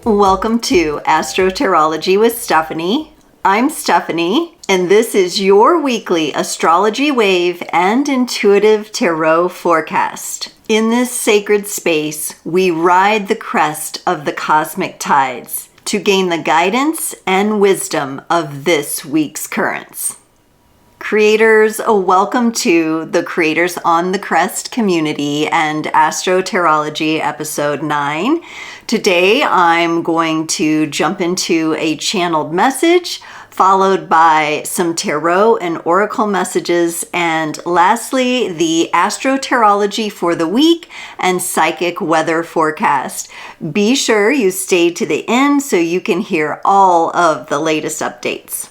Welcome to Astrotarology with Stephanie. I'm Stephanie, and this is your weekly astrology wave and intuitive tarot forecast. In this sacred space, we ride the crest of the cosmic tides to gain the guidance and wisdom of this week's currents. Creators, welcome to the Creators on the Crest community and Astrotarology episode 9. Today I'm going to jump into a channeled message, followed by some tarot and oracle messages, and lastly, the Astrotarology for the week and psychic weather forecast. Be sure you stay to the end so you can hear all of the latest updates.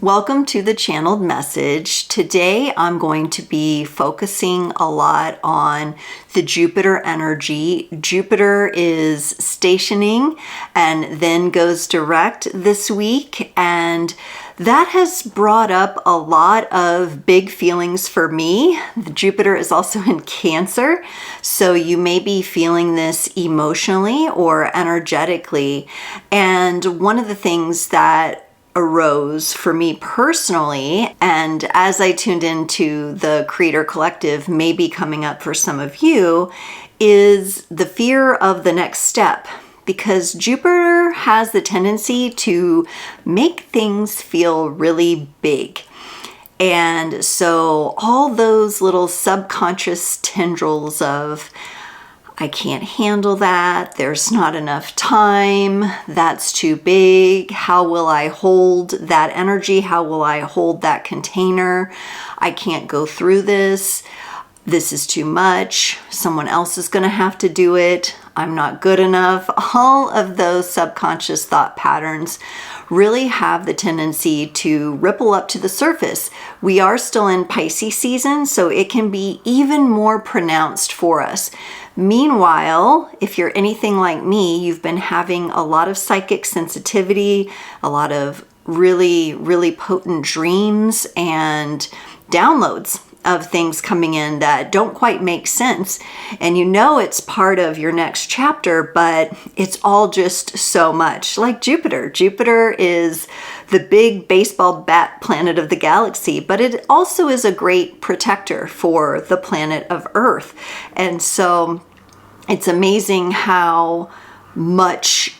Welcome to the channeled message. Today I'm going to be focusing a lot on the Jupiter energy. Jupiter is stationing and then goes direct this week, and that has brought up a lot of big feelings for me. The Jupiter is also in Cancer, so you may be feeling this emotionally or energetically. And one of the things that arose for me personally, and as I tuned into the Creator Collective, may be coming up for some of you, is the fear of the next step. Because Jupiter has the tendency to make things feel really big. And so all those little subconscious tendrils of, I can't handle that, there's not enough time, that's too big, how will I hold that energy, how will I hold that container, I can't go through this is too much, someone else is going to have to do it, I'm not good enough. All of those subconscious thought patterns really have the tendency to ripple up to the surface. We are still in Pisces season, so it can be even more pronounced for us. Meanwhile, if you're anything like me, you've been having a lot of psychic sensitivity, a lot of really, really potent dreams and downloads of things coming in that don't quite make sense. And you know it's part of your next chapter, but it's all just so much. Like Jupiter. Jupiter is the big baseball bat planet of the galaxy, but it also is a great protector for the planet of Earth. And so it's amazing how much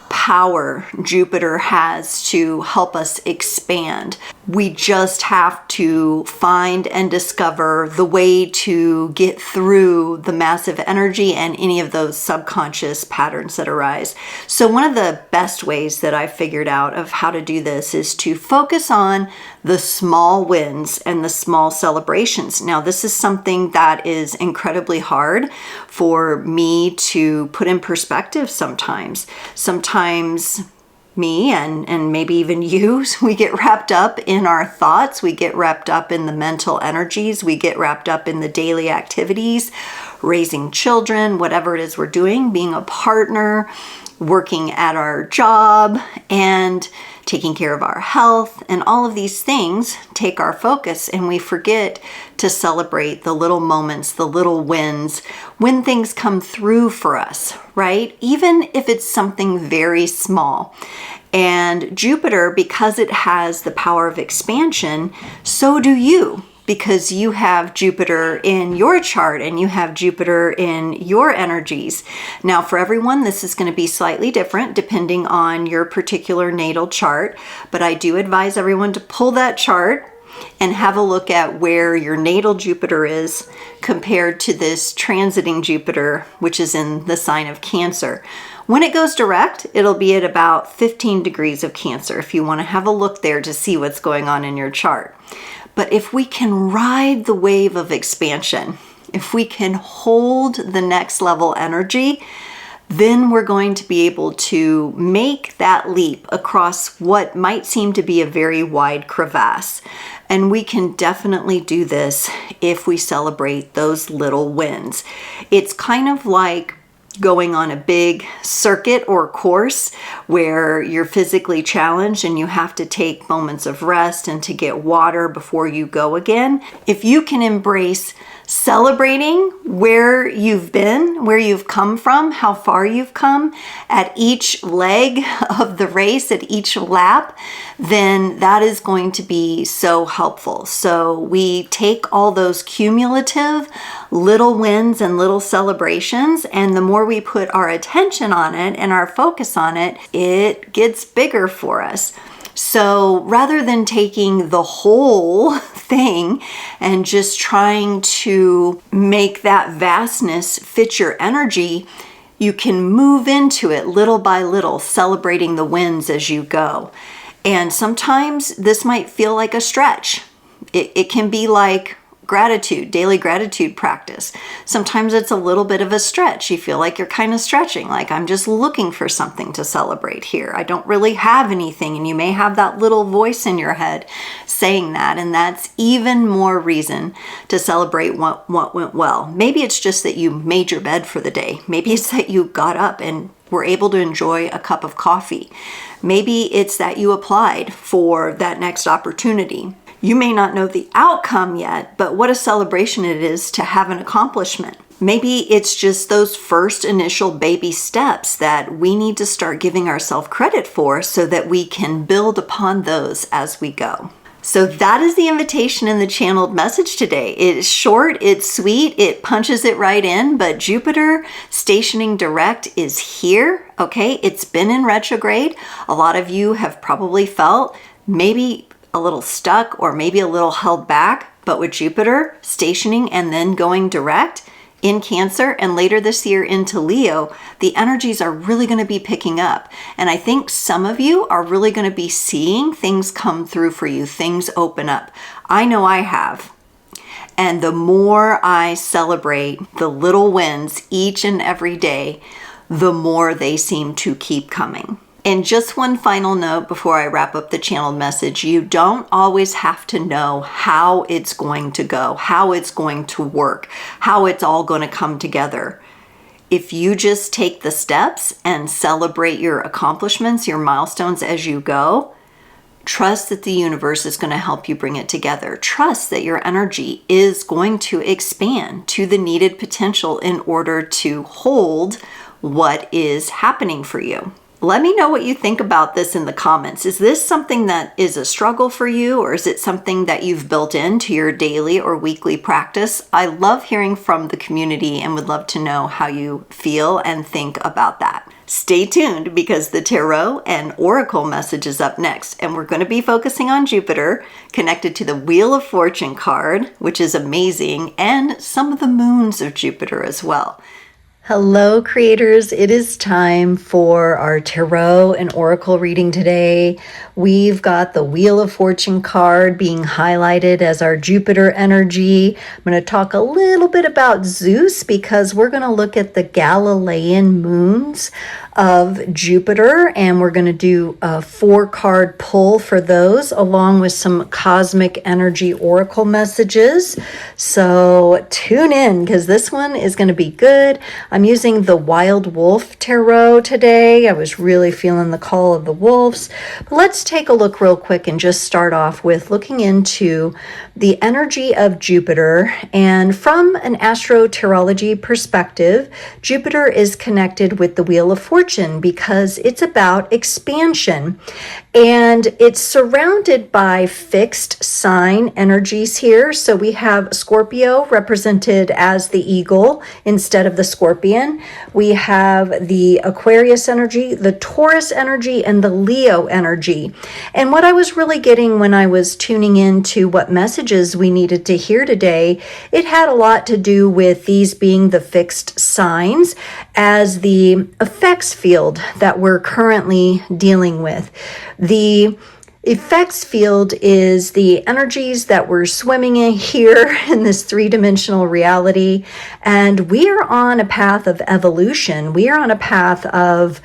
power Jupiter has to help us expand. We just have to find and discover the way to get through the massive energy and any of those subconscious patterns that arise. So one of the best ways that I've figured out of how to do this is to focus on the small wins and the small celebrations. Now, this is something that is incredibly hard for me to put in perspective sometimes. Sometimes me and maybe even you, we get wrapped up in our thoughts, we get wrapped up in the mental energies, we get wrapped up in the daily activities, raising children, whatever it is we're doing, being a partner, working at our job, and taking care of our health, and all of these things take our focus, and we forget to celebrate the little moments, the little wins, when things come through for us, right? Even if it's something very small. And Jupiter, because it has the power of expansion, so do you. Because you have Jupiter in your chart and you have Jupiter in your energies. Now, for everyone, this is going to be slightly different depending on your particular natal chart, but I do advise everyone to pull that chart and have a look at where your natal Jupiter is compared to this transiting Jupiter, which is in the sign of Cancer. When it goes direct, it'll be at about 15 degrees of Cancer if you want to have a look there to see what's going on in your chart. But if we can ride the wave of expansion, if we can hold the next level energy, then we're going to be able to make that leap across what might seem to be a very wide crevasse. And we can definitely do this if we celebrate those little wins. It's kind of like going on a big circuit or course where you're physically challenged and you have to take moments of rest and to get water before you go again. If you can embrace celebrating where you've been, where you've come from, how far you've come at each leg of the race, at each lap, then that is going to be so helpful. So we take all those cumulative little wins and little celebrations, and the more we put our attention on it and our focus on it, it gets bigger for us. So rather than taking the whole thing and just trying to make that vastness fit your energy, you can move into it little by little, celebrating the wins as you go. And sometimes this might feel like a stretch. It can be like gratitude, daily gratitude practice. Sometimes it's a little bit of a stretch. You feel like you're kind of stretching, like I'm just looking for something to celebrate here. I don't really have anything. And you may have that little voice in your head saying that. And that's even more reason to celebrate what went well. Maybe it's just that you made your bed for the day. Maybe it's that you got up and were able to enjoy a cup of coffee. Maybe it's that you applied for that next opportunity. You may not know the outcome yet, but what a celebration it is to have an accomplishment. Maybe it's just those first initial baby steps that we need to start giving ourselves credit for so that we can build upon those as we go. So that is the invitation in the channeled message today. It's short, it's sweet, it punches it right in, but Jupiter stationing direct is here, okay? It's been in retrograde. A lot of you have probably felt maybe a little stuck or maybe a little held back, but with Jupiter stationing and then going direct in Cancer and later this year into Leo, the energies are really going to be picking up. And I think some of you are really going to be seeing things come through for you, things open up. I know I have. And the more I celebrate the little wins each and every day, the more they seem to keep coming. And just one final note before I wrap up the channeled message, you don't always have to know how it's going to go, how it's going to work, how it's all going to come together. If you just take the steps and celebrate your accomplishments, your milestones as you go, trust that the universe is going to help you bring it together. Trust that your energy is going to expand to the needed potential in order to hold what is happening for you. Let me know what you think about this in the comments. Is this something that is a struggle for you, or is it something that you've built into your daily or weekly practice? I love hearing from the community and would love to know how you feel and think about that. Stay tuned because the tarot and oracle message is up next, and we're going to be focusing on Jupiter connected to the Wheel of Fortune card, which is amazing, and some of the moons of Jupiter as well. Hello, creators. It is time for our tarot and oracle reading today. We've got the Wheel of Fortune card being highlighted as our Jupiter energy. I'm going to talk a little bit about Zeus because we're going to look at the Galilean moons of Jupiter, and we're going to do a 4-card pull for those along with some cosmic energy oracle messages. So tune in because this one is going to be good. I'm using the Wild Wolf Tarot today. I was really feeling the call of the wolves. But let's take a look real quick and just start off with looking into the energy of Jupiter. And from an astrotarology perspective, Jupiter is connected with the Wheel of Fortune because it's about expansion. And it's surrounded by fixed sign energies here. So we have Scorpio represented as the eagle instead of the scorpion. We have the Aquarius energy, the Taurus energy, and the Leo energy. And what I was really getting when I was tuning into what messages we needed to hear today, it had a lot to do with these being the fixed signs as the effects field that we're currently dealing with. The effects field is the energies that we're swimming in here in this three-dimensional reality, and we are on a path of evolution. We are on a path of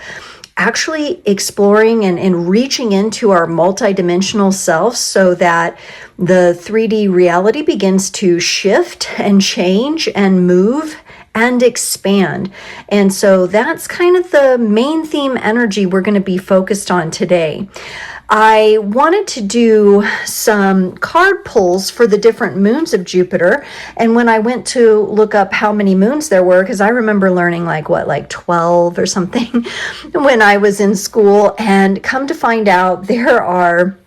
actually exploring and reaching into our multidimensional self so that the 3D reality begins to shift and change and move and expand. And so that's kind of the main theme energy we're going to be focused on today. I wanted to do some card pulls for the different moons of Jupiter. And when I went to look up how many moons there were, because I remember learning like 12 or something when I was in school, and come to find out there are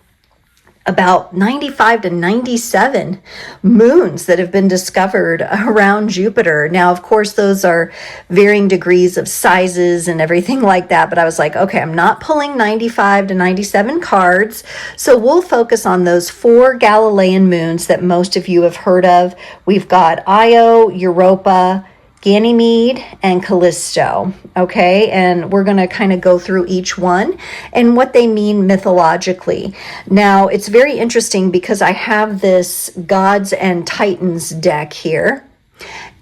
about 95 to 97 moons that have been discovered around Jupiter. Now, of course, those are varying degrees of sizes and everything like that. But I was like, okay, I'm not pulling 95 to 97 cards. So we'll focus on those 4 Galilean moons that most of you have heard of. We've got Io, Europa, Ganymede, and Callisto, okay? And we're going to kind of go through each one and what they mean mythologically. Now, it's very interesting because I have this Gods and Titans deck here,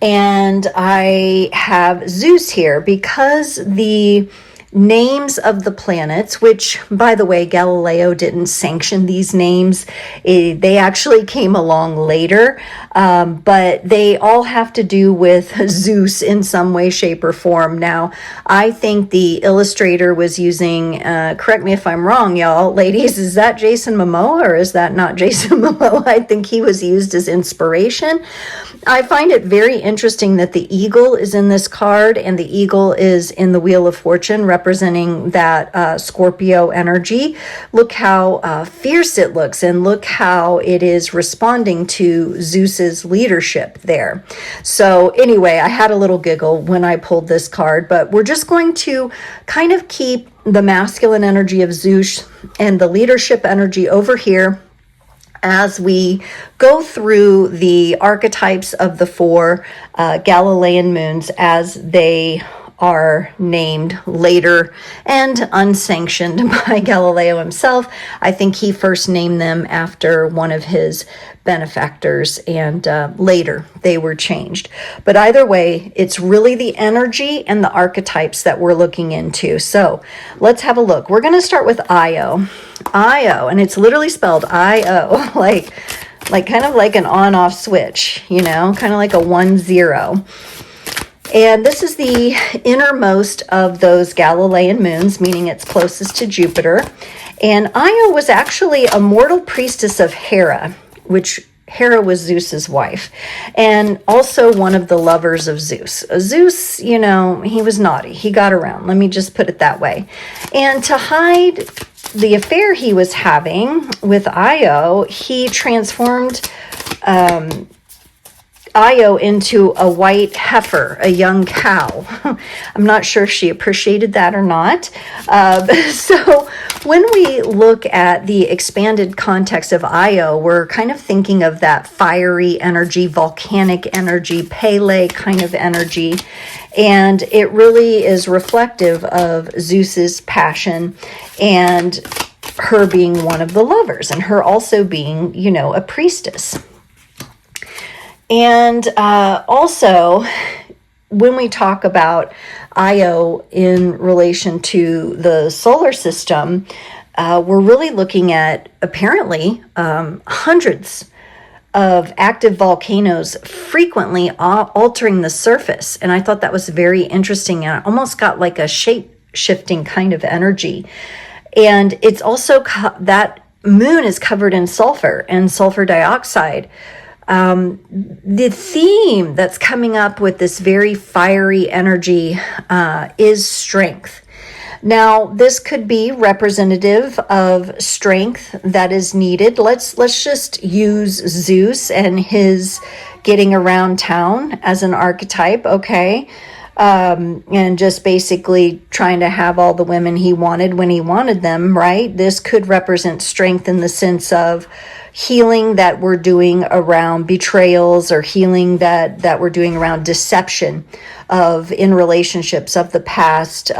and I have Zeus here because the names of the planets, which, by the way, Galileo didn't sanction these names. They actually came along later, but they all have to do with Zeus in some way, shape, or form. Now, I think the illustrator was using, correct me if I'm wrong, y'all, ladies, is that Jason Momoa or is that not Jason Momoa? I think he was used as inspiration. I find it very interesting that the eagle is in this card, and the eagle is in the Wheel of Fortune, representing that Scorpio energy. Look how fierce it looks, and look how it is responding to Zeus's leadership there. So anyway, I had a little giggle when I pulled this card, but we're just going to kind of keep the masculine energy of Zeus and the leadership energy over here as we go through the archetypes of the 4 Galilean moons as they are named later and unsanctioned by Galileo himself. I think he first named them after one of his benefactors, and later they were changed. But either way, it's really the energy and the archetypes that we're looking into. So let's have a look. We're going to start with Io. Io, and it's literally spelled I-O, like kind of like an on-off switch, you know, kind of like a 1-0. And this is the innermost of those Galilean moons, meaning it's closest to Jupiter. And Io was actually a mortal priestess of Hera, which Hera was Zeus's wife, and also one of the lovers of Zeus. Zeus, you know, he was naughty. He got around. Let me just put it that way. And to hide the affair he was having with Io, he transformed Io into a white heifer, a young cow. I'm not sure if she appreciated that or not. So when we look at the expanded context of Io, we're kind of thinking of that fiery energy, volcanic energy, Pele kind of energy. And it really is reflective of Zeus's passion and her being one of the lovers, and her also being, you know, a priestess. And also, when we talk about Io in relation to the solar system, we're really looking at apparently hundreds of active volcanoes frequently altering the surface. And I thought that was very interesting, and I almost got like a shape-shifting kind of energy. And it's also that moon is covered in sulfur and sulfur dioxide. The theme that's coming up with this very fiery energy is strength. Now, this could be representative of strength that is needed. Let's just use Zeus and his getting around town as an archetype, okay? And just basically trying to have all the women he wanted when he wanted them, right? This could represent strength in the sense of healing that we're doing around betrayals, or healing that we're doing around deception of in relationships of the past.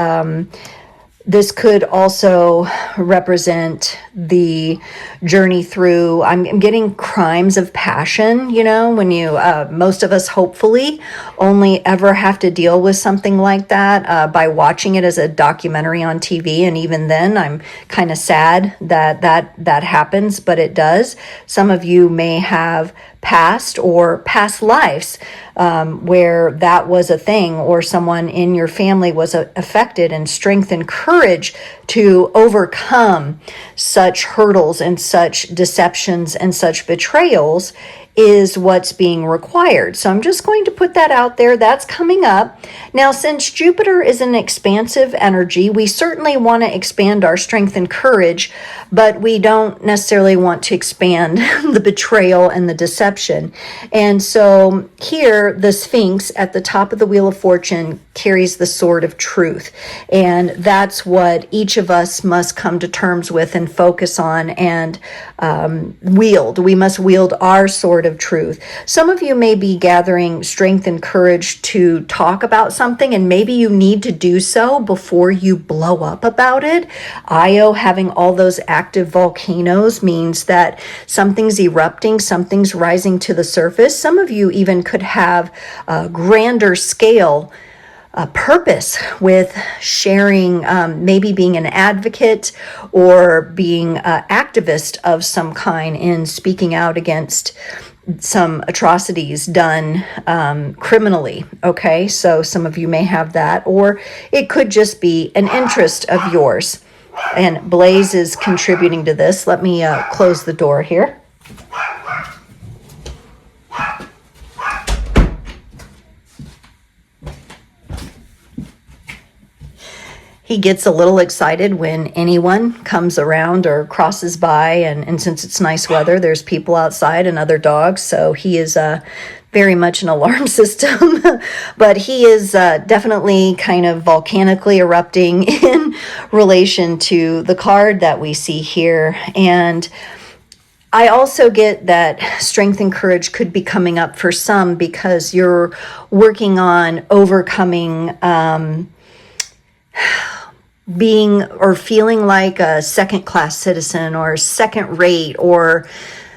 This could also represent the journey through, I'm getting crimes of passion, you know, when you, most of us hopefully only ever have to deal with something like that by watching it as a documentary on TV. And even then, I'm kind of sad that happens, but it does. Some of you may have past or past lives, where that was a thing, or someone in your family was affected, and strength and courage to overcome such hurdles and such deceptions and such betrayals is what's being required. So I'm just going to put that out there. That's coming up. Now, since Jupiter is an expansive energy, we certainly want to expand our strength and courage, but we don't necessarily want to expand the betrayal and the deception. And so here, the Sphinx at the top of the Wheel of Fortune carries the sword of truth. And that's what each of us must come to terms with and focus on and wield. We must wield our sword of truth. Some of you may be gathering strength and courage to talk about something, and maybe you need to do so before you blow up about it. Io having all those active volcanoes means that something's erupting, something's rising to the surface. Some of you even could have a grander scale purpose with sharing, maybe being an advocate or being an activist of some kind in speaking out against some atrocities done criminally. Okay, so some of you may have that, or it could just be an interest of yours. And Blaze is contributing to this. Let me close the door here. He gets a little excited when anyone comes around or crosses by, and since it's nice weather, there's people outside and other dogs, so he is very much an alarm system. But he is definitely kind of volcanically erupting in relation to the card that we see here. And I also get that strength and courage could be coming up for some because you're working on overcoming being or feeling like a second-class citizen or second-rate or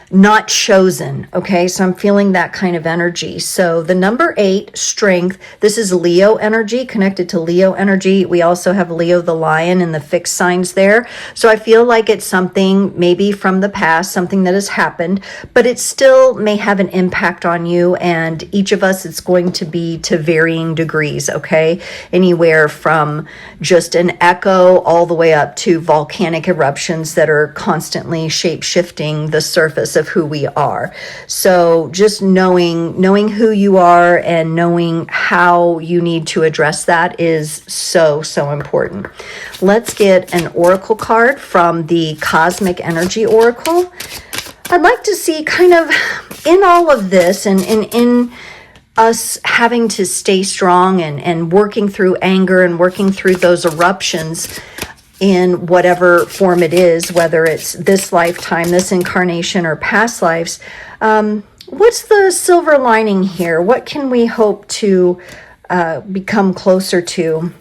not chosen. Okay, so I'm feeling that kind of energy. So the number 8, strength, this is Leo energy, connected to Leo energy. We also have Leo the lion in the fixed signs there. So I feel like it's something maybe from the past, something that has happened, but it still may have an impact on you, and each of us, it's going to be to varying degrees. Okay, anywhere from just an echo all the way up to volcanic eruptions that are constantly shape-shifting the surface of who we are. So just knowing who you are and knowing how you need to address that is so important. Let's get an oracle card from the Cosmic Energy Oracle. I'd like to see kind of in all of this and in us having to stay strong and working through anger and working through those eruptions in whatever form it is, whether it's this lifetime, this incarnation, or past lives. What's the silver lining here? What can we hope to become closer to?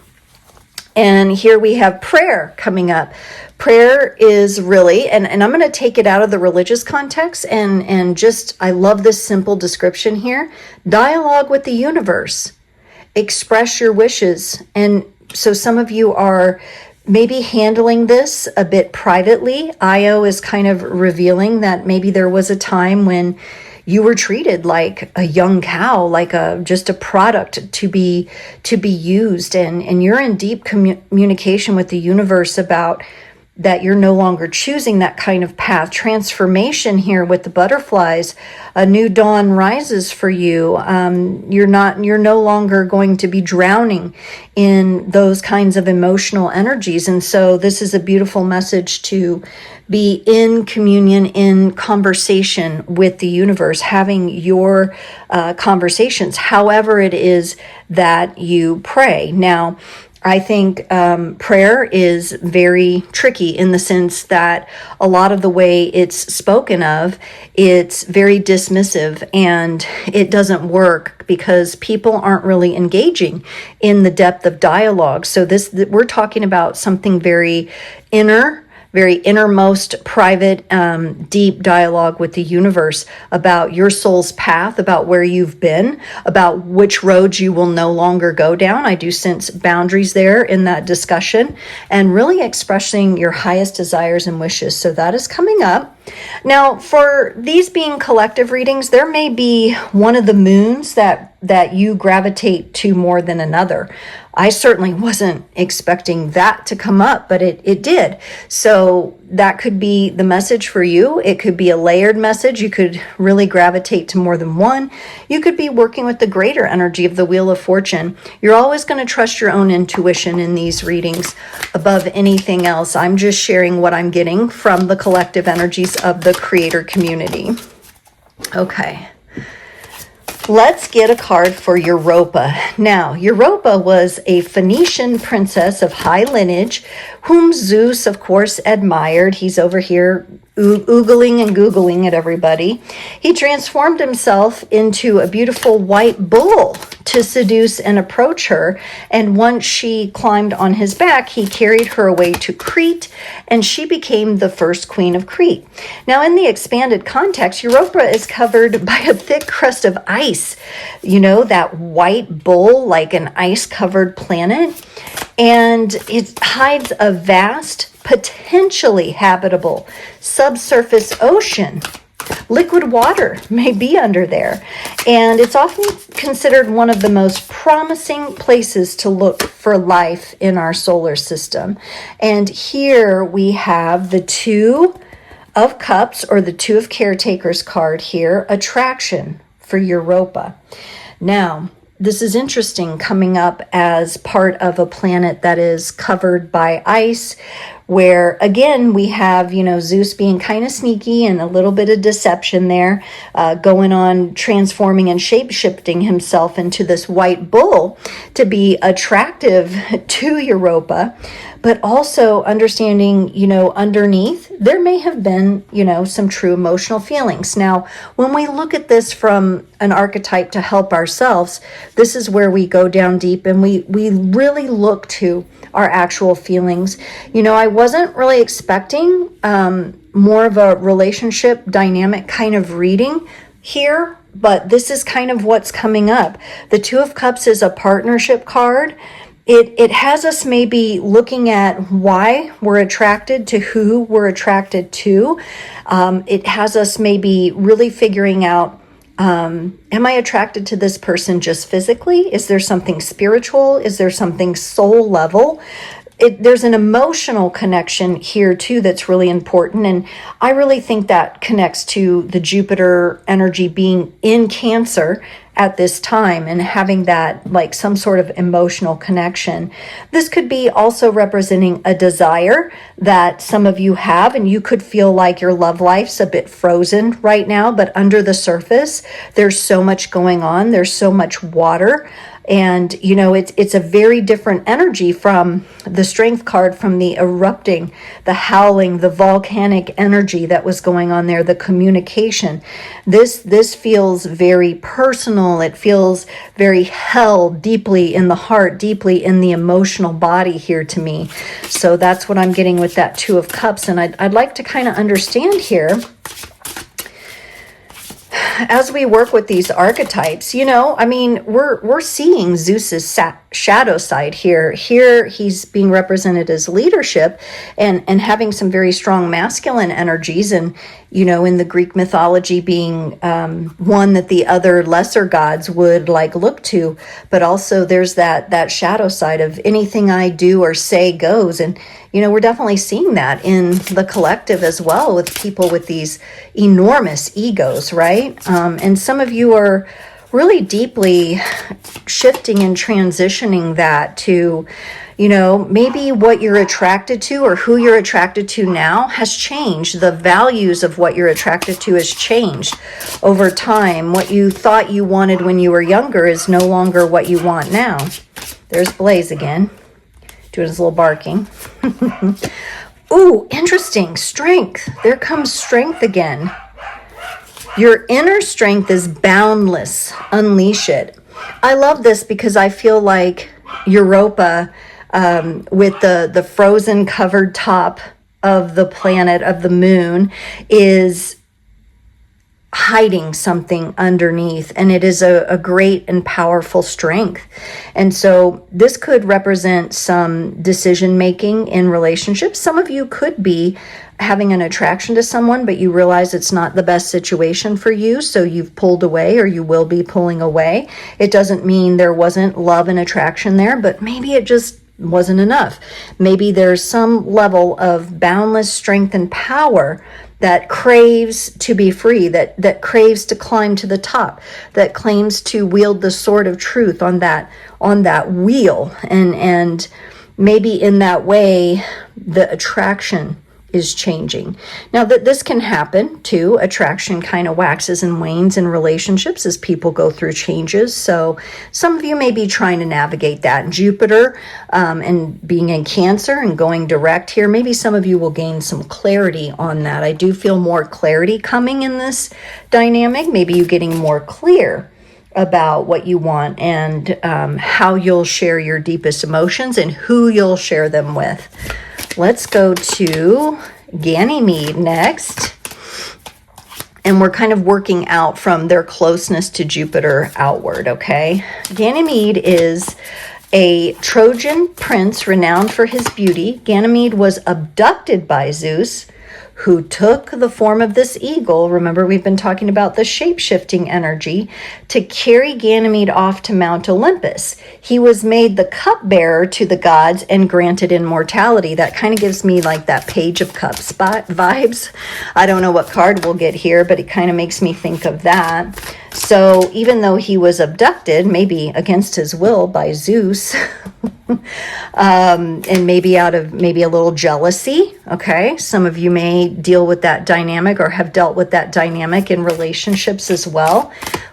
And here we have prayer coming up. Prayer is really, and I'm going to take it out of the religious context and just, I love this simple description here. Dialogue with the universe. Express your wishes. And so some of you are maybe handling this a bit privately. Io is kind of revealing that maybe there was a time when you were treated like a young cow, like just a product to be used, and you're in deep communication with the universe about that you're no longer choosing that kind of path. Transformation here with the butterflies, a new dawn rises for you. You're no longer going to be drowning in those kinds of emotional energies. And so this is a beautiful message to be in communion, in conversation with the universe, having your conversations, however it is that you pray. Now, I think prayer is very tricky in the sense that a lot of the way it's spoken of, it's very dismissive and it doesn't work because people aren't really engaging in the depth of dialogue. So we're talking about something very inner, very innermost, private, deep dialogue with the universe about your soul's path, about where you've been, about which roads you will no longer go down. I do sense boundaries there in that discussion, and really expressing your highest desires and wishes. So that is coming up. Now, for these being collective readings, there may be one of the moons that you gravitate to more than another. I certainly wasn't expecting that to come up, but it did. So that could be the message for you. It could be a layered message. You could really gravitate to more than one. You could be working with the greater energy of the Wheel of Fortune. You're always going to trust your own intuition in these readings above anything else. I'm just sharing what I'm getting from the collective energies of the creator community. Okay. Let's get a card for Europa. Now, Europa was a Phoenician princess of high lineage, whom Zeus, of course, admired. He's over here oogling and googling at everybody. He transformed himself into a beautiful white bull to seduce and approach her. And once she climbed on his back, he carried her away to Crete, and she became the first queen of Crete. Now, in the expanded context, Europa is covered by a thick crust of ice. You know, that white bull, like an ice-covered planet. And it hides a vast, potentially habitable subsurface ocean. Liquid water may be under there, and it's often considered one of the most promising places to look for life in our solar system. And here we have the Two of Cups, or the Two of Caretakers card here, attraction for Europa. Now, this is interesting, coming up as part of a planet that is covered by ice, where again we have, Zeus being kind of sneaky and a little bit of deception there, going on, transforming and shape-shifting himself into this white bull to be attractive to Europa, but also understanding, underneath there may have been, some true emotional feelings. Now, when we look at this from an archetype to help ourselves, this is where we go down deep and we really look to our actual feelings. I wasn't really expecting more of a relationship dynamic kind of reading here, but this is kind of what's coming up. The Two of Cups is a partnership card. It has us maybe looking at why we're attracted to who we're attracted to. It has us maybe really figuring out, am I attracted to this person just physically? Is there something spiritual? Is there something soul level? There's an emotional connection here too that's really important, and I really think that connects to the Jupiter energy being in Cancer at this time and having that like some sort of emotional connection. This could be also representing a desire that some of you have, and you could feel like your love life's a bit frozen right now, but under the surface there's so much going on, there's so much water. And, it's a very different energy from the Strength card, from the erupting, the howling, the volcanic energy that was going on there, the communication. This feels very personal. It feels very held deeply in the heart, deeply in the emotional body here to me. So that's what I'm getting with that Two of Cups. And I'd like to kind of understand here, as we work with these archetypes, we're seeing Zeus's shadow side here. Here he's being represented as leadership and having some very strong masculine energies, and in the Greek mythology being one that the other lesser gods would look to, but also there's that shadow side of anything I do or say goes. And we're definitely seeing that in the collective as well, with people with these enormous egos, right? And some of you are really deeply shifting and transitioning that to, maybe what you're attracted to or who you're attracted to now has changed. The values of what you're attracted to has changed over time. What you thought you wanted when you were younger is no longer what you want now. There's Blaze again, doing his little barking. Ooh, interesting. Strength. There comes Strength again. Your inner strength is boundless. Unleash it. I love this because I feel like Europa, with the frozen covered top of the planet, of the moon, is hiding something underneath, and it is a great and powerful strength. And so this could represent some decision making in relationships. Some of you could be having an attraction to someone, but you realize it's not the best situation for you, so you've pulled away, or you will be pulling away. It doesn't mean there wasn't love and attraction there, but maybe it just wasn't enough. Maybe there's some level of boundless strength and power that craves to be free, that craves to climb to the top, that claims to wield the sword of truth on that wheel. And maybe in that way, the attraction is changing. Now, that this can happen too. Attraction kind of waxes and wanes in relationships as people go through changes. So some of you may be trying to navigate that. Jupiter and being in Cancer and going direct here, maybe some of you will gain some clarity on that. I do feel more clarity coming in this dynamic. Maybe you getting more clear about what you want and how you'll share your deepest emotions and who you'll share them with. Let's go to Ganymede next. And we're kind of working out from their closeness to Jupiter outward, okay? Ganymede is a Trojan prince renowned for his beauty. Ganymede was abducted by Zeus, who took the form of this eagle. Remember, we've been talking about the shape-shifting energy, to carry Ganymede off to Mount Olympus. He was made the cupbearer to the gods and granted immortality. That kind of gives me like that Page of Cups vibes. I don't know what card we'll get here, but it kind of makes me think of that. So even though he was abducted, maybe against his will by Zeus, and maybe out of maybe a little jealousy, okay? Some of you may deal with that dynamic or have dealt with that dynamic in relationships as well.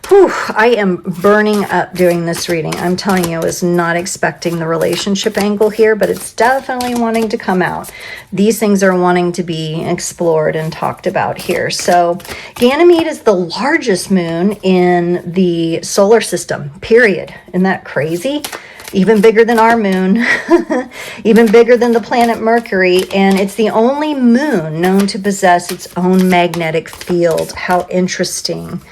Whew, I am burning up doing this reading. I'm telling you, I was not expecting the relationship angle here, but it's definitely wanting to come out. These things are wanting to be explored and talked about here. So Ganymede is the largest moon in the solar system, period. Isn't that crazy? Even bigger than our moon, even bigger than the planet Mercury, and it's the only moon known to possess its own magnetic field. How interesting.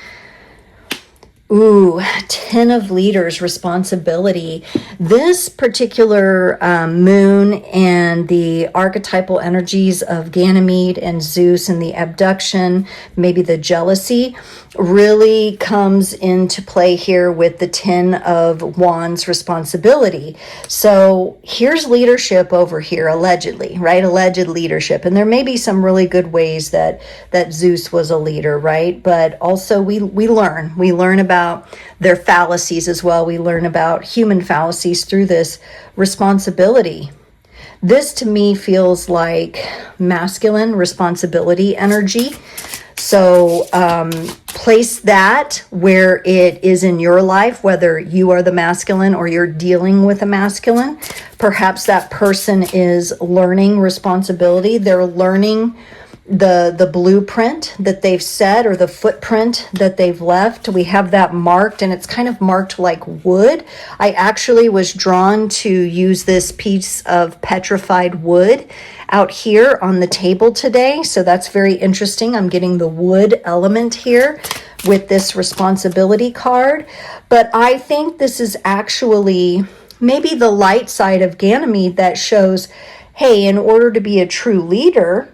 Ooh, 10 of leaders, responsibility. This particular moon and the archetypal energies of Ganymede and Zeus and the abduction, maybe the jealousy, really comes into play here with the 10 of Wands, responsibility. So here's leadership over here, allegedly, right? Alleged leadership. And there may be some really good ways that Zeus was a leader, right? But also we learn about their fallacies as well. We learn about human fallacies through this responsibility. This to me feels like masculine responsibility energy. So place that where it is in your life, whether you are the masculine or you're dealing with a masculine. Perhaps that person is learning responsibility. They're learning the blueprint that they've set, or the footprint that they've left. We have that marked, and it's kind of marked like wood. I actually was drawn to use this piece of petrified wood out here on the table today, so that's very interesting. I'm getting the wood element here with this responsibility card, but I think this is actually maybe the light side of Ganymede that shows, hey, in order to be a true leader,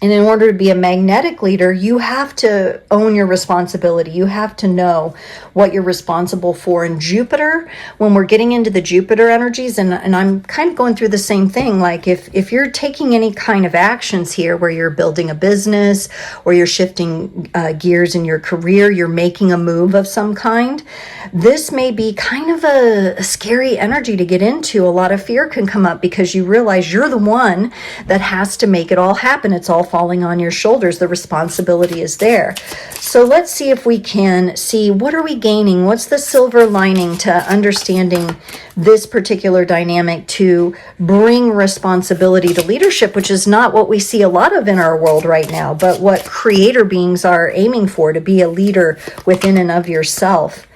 and in order to be a magnetic leader, you have to own your responsibility. You have to know what you're responsible for. And Jupiter, when we're getting into the Jupiter energies, and I'm kind of going through the same thing, like if you're taking any kind of actions here where you're building a business or you're shifting gears in your career, you're making a move of some kind, this may be kind of a scary energy to get into. A lot of fear can come up because you realize you're the one that has to make it all happen. It's all falling on your shoulders. The responsibility is there. So let's see if we can see, what are we gaining? What's the silver lining to understanding this particular dynamic to bring responsibility to leadership, which is not what we see a lot of in our world right now, but what creator beings are aiming for, to be a leader within and of yourself.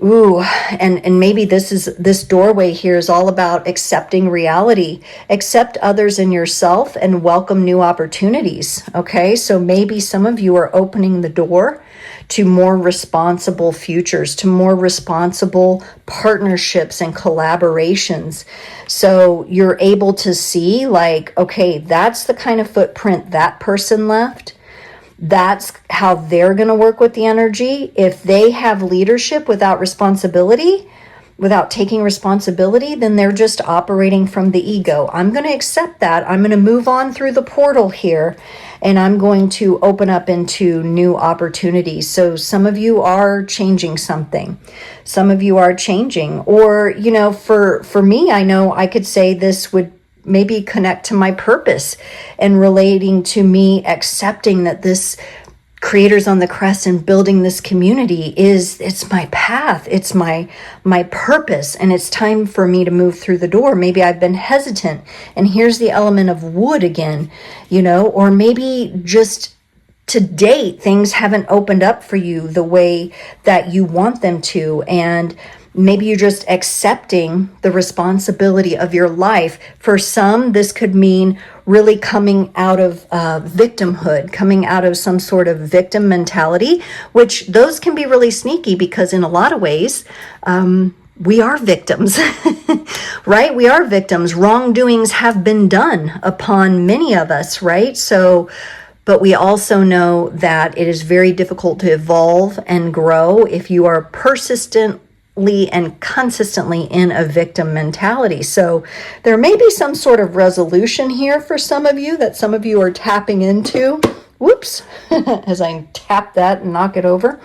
Ooh, and maybe this doorway here is all about accepting reality. Accept others and yourself and welcome new opportunities. Okay, so maybe some of you are opening the door to more responsible futures, to more responsible partnerships and collaborations. So you're able to see, like, okay, that's the kind of footprint that person left. That's how they're going to work with the energy. If they have leadership without responsibility, without taking responsibility, then they're just operating from the ego. I'm going to accept that. I'm going to move on through the portal here, and I'm going to open up into new opportunities. So some of you are changing something. Some of you are changing. Or, you know, for me, I know I could say this would maybe connect to my purpose and relating to me accepting that this creators on the crest and building this community it's my path, it's my purpose, and it's time for me to move through the door. Maybe I've been hesitant, and here's the element of wood again, you know, or maybe just to date things haven't opened up for you the way that you want them to, and maybe you're just accepting the responsibility of your life. For some, this could mean really coming out of victimhood, coming out of some sort of victim mentality, which those can be really sneaky because in a lot of ways, we are victims, right? We are victims. Wrongdoings have been done upon many of us, right? So, but we also know that it is very difficult to evolve and grow if you are persistent and consistently in a victim mentality. So there may be some sort of resolution here for some of you that some of you are tapping into. Whoops, as I tap that and knock it over.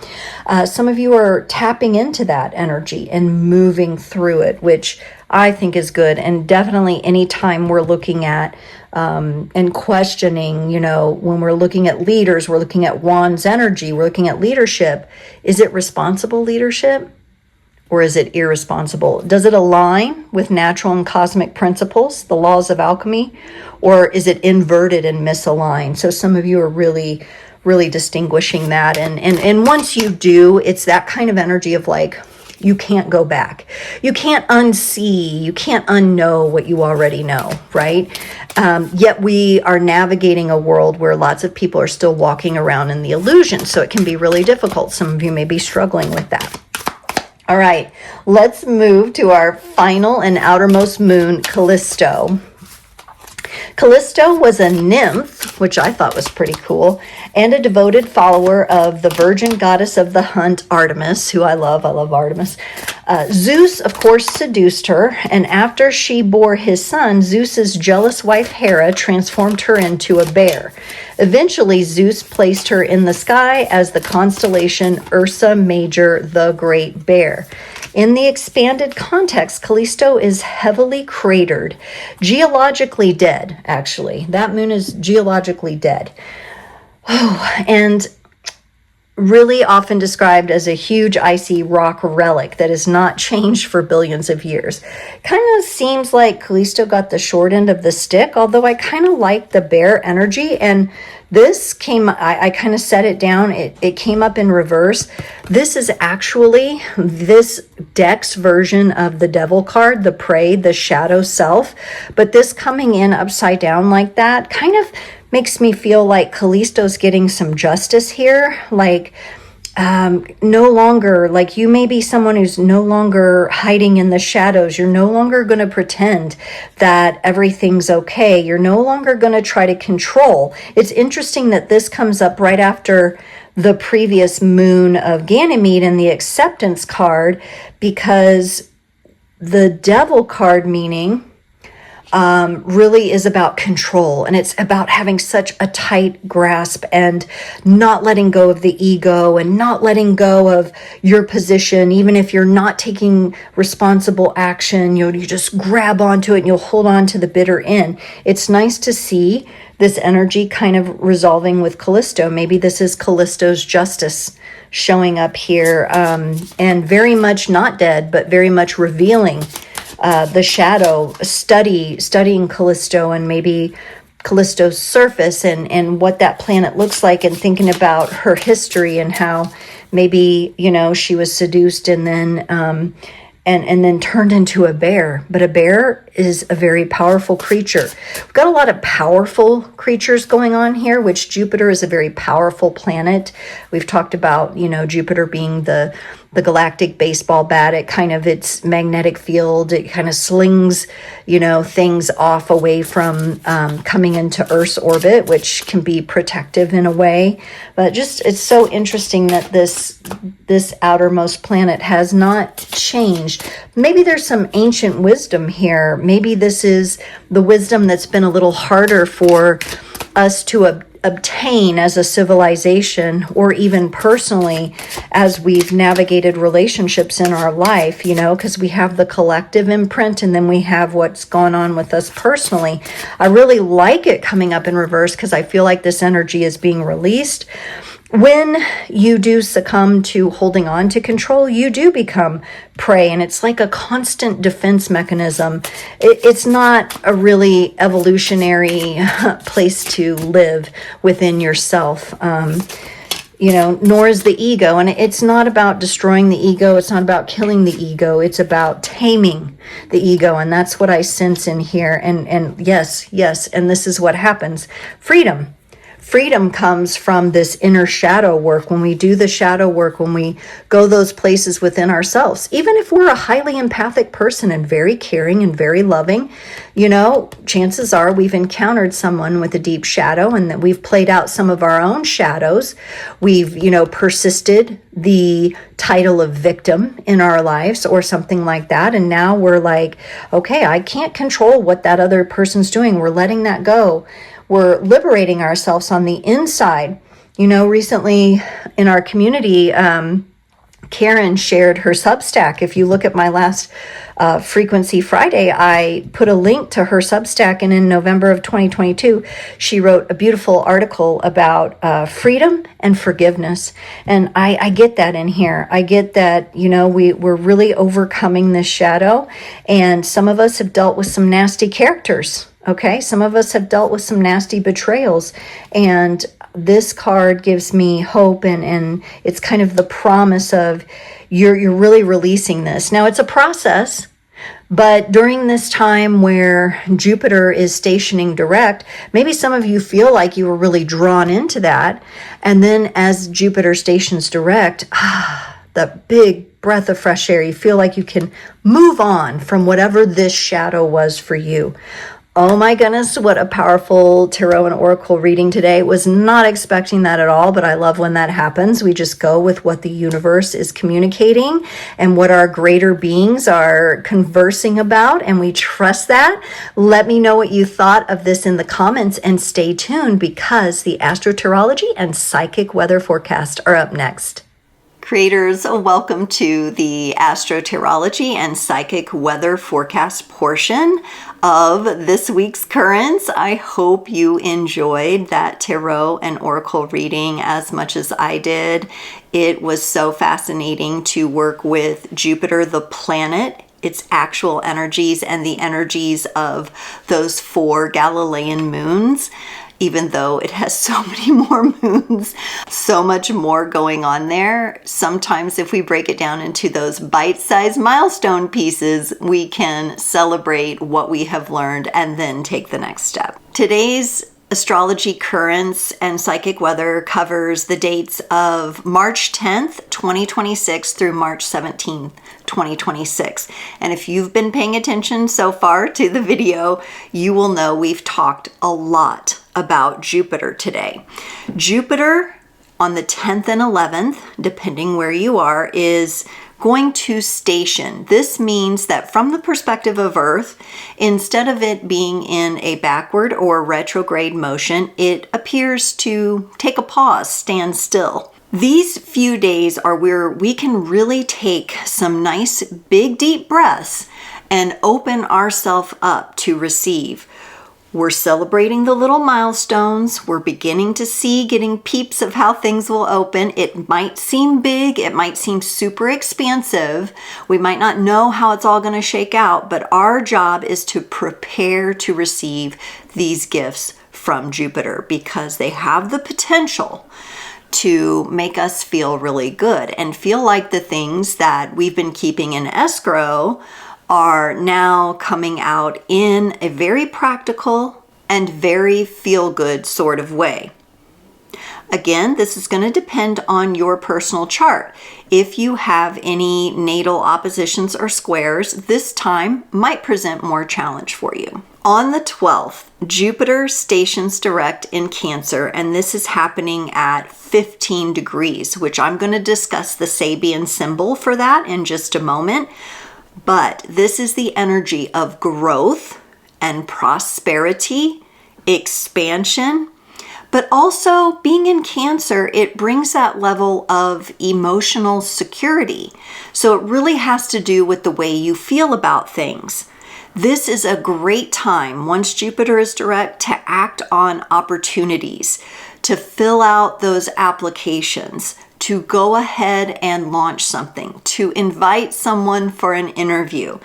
Some of you are tapping into that energy and moving through it, which I think is good. And definitely anytime we're looking at and questioning, you know, when we're looking at leaders, we're looking at Wands energy, we're looking at leadership. Is it responsible leadership? Or is it irresponsible? Does it align with natural and cosmic principles, the laws of alchemy? Or is it inverted and misaligned? So some of you are really distinguishing that. And once you do, it's that kind of energy of like, you can't go back. You can't unsee, you can't unknow what you already know, right? Yet we are navigating a world where lots of people are still walking around in the illusion. So it can be really difficult. Some of you may be struggling with that. All right, let's move to our final and outermost moon, Callisto. Callisto was a nymph, which I thought was pretty cool, and a devoted follower of the virgin goddess of the hunt, Artemis, who I love Artemis. Zeus, of course, seduced her, and after she bore his son, Zeus's jealous wife Hera transformed her into a bear. Eventually, Zeus placed her in the sky as the constellation Ursa Major, the Great Bear. In the expanded context, Callisto is heavily cratered, geologically dead, actually. That moon is geologically dead. And really often described as a huge icy rock relic that has not changed for billions of years. Kind of seems like Callisto got the short end of the stick, although I kind of like the bear energy. And this came, I kind of set it down. It came up in reverse. This is actually this deck's version of the devil card, the prey, the shadow self. But this coming in upside down like that kind of makes me feel like Callisto's getting some justice here. Like, no longer, like you may be someone who's no longer hiding in the shadows. You're no longer going to pretend that everything's okay. You're no longer going to try to control. It's interesting that this comes up right after the previous moon of Ganymede and the acceptance card, because the devil card meaning really is about control, and it's about having such a tight grasp and not letting go of the ego and not letting go of your position. Even if you're not taking responsible action, you just grab onto it and you'll hold on to the bitter end. It's nice to see this energy kind of resolving with Callisto. Maybe this is Callisto's justice showing up here, and very much not dead, but very much revealing the shadow, studying Callisto, and maybe Callisto's surface and what that planet looks like, and thinking about her history and how maybe, she was seduced and then and then turned into a bear. But a bear is a very powerful creature. We've got a lot of powerful creatures going on here, which Jupiter is a very powerful planet. We've talked about, Jupiter being the galactic baseball bat. It kind of, its magnetic field, it kind of slings, things off away from coming into Earth's orbit, which can be protective in a way. But just, it's so interesting that this outermost planet has not changed. Maybe there's some ancient wisdom here. Maybe this is the wisdom that's been a little harder for us to obtain as a civilization, or even personally as we've navigated relationships in our life, because we have the collective imprint and then we have what's gone on with us personally. I really like it coming up in reverse because I feel like this energy is being released. When you do succumb to holding on to control, you do become prey, and it's like a constant defense mechanism. It's not a really evolutionary place to live within yourself, nor is the ego. And it's not about destroying the ego. It's not about killing the ego. It's about taming the ego. And that's what I sense in here. And yes. And this is what happens. Freedom. Freedom comes from this inner shadow work. When we do the shadow work, when we go those places within ourselves, even if we're a highly empathic person and very caring and very loving, chances are we've encountered someone with a deep shadow and that we've played out some of our own shadows. We've, persisted the title of victim in our lives or something like that. And now we're like, okay, I can't control what that other person's doing. We're letting that go. We're liberating ourselves on the inside. Recently in our community, Karen shared her Substack. If you look at my last Frequency Friday, I put a link to her Substack, and in November of 2022, she wrote a beautiful article about freedom and forgiveness. And I get that in here. I get that, we're really overcoming this shadow, and some of us have dealt with some nasty characters. Okay, some of us have dealt with some nasty betrayals, and this card gives me hope, and it's kind of the promise of you're really releasing this. Now, it's a process, but during this time where Jupiter is stationing direct, maybe some of you feel like you were really drawn into that, and then as Jupiter stations direct, the big breath of fresh air, you feel like you can move on from whatever this shadow was for you. Oh my goodness, what a powerful tarot and oracle reading today. Was not expecting that at all, but I love when that happens. We just go with what the universe is communicating and what our greater beings are conversing about, and we trust that. Let me know what you thought of this in the comments, and stay tuned because the Astrotarology and Psychic Weather Forecast are up next. Creators, welcome to the Astrotarology and Psychic Weather Forecast portion of this week's currents. I hope you enjoyed that tarot and oracle reading as much as I did. It was so fascinating to work with Jupiter, the planet, its actual energies, and the energies of those 4 Galilean moons. Even though it has so many more moons, so much more going on there. Sometimes if we break it down into those bite-sized milestone pieces, we can celebrate what we have learned and then take the next step. Today's astrology currents and psychic weather covers the dates of March 10th, 2026 through March 17th, 2026. And if you've been paying attention so far to the video, you will know we've talked a lot about Jupiter today. Jupiter on the 10th and 11th, depending where you are, is going to station. This means that from the perspective of Earth, instead of it being in a backward or retrograde motion, it appears to take a pause, stand still. These few days are where we can really take some nice big deep breaths and open ourselves up to receive. We're celebrating the little milestones. We're beginning to see, getting peeps of how things will open. It might seem big. It might seem super expansive. We might not know how it's all going to shake out, but our job is to prepare to receive these gifts from Jupiter because they have the potential to make us feel really good and feel like the things that we've been keeping in escrow are now coming out in a very practical and very feel-good sort of way. Again, this is going to depend on your personal chart. If you have any natal oppositions or squares, this time might present more challenge for you. On the 12th, Jupiter stations direct in Cancer, and this is happening at 15 degrees, which I'm going to discuss the Sabian symbol for that in just a moment. But this is the energy of growth and prosperity, expansion, but also being in Cancer, it brings that level of emotional security. So it really has to do with the way you feel about things. This is a great time, once Jupiter is direct, to act on opportunities, to fill out those applications, to go ahead and launch something, to invite someone for an interview.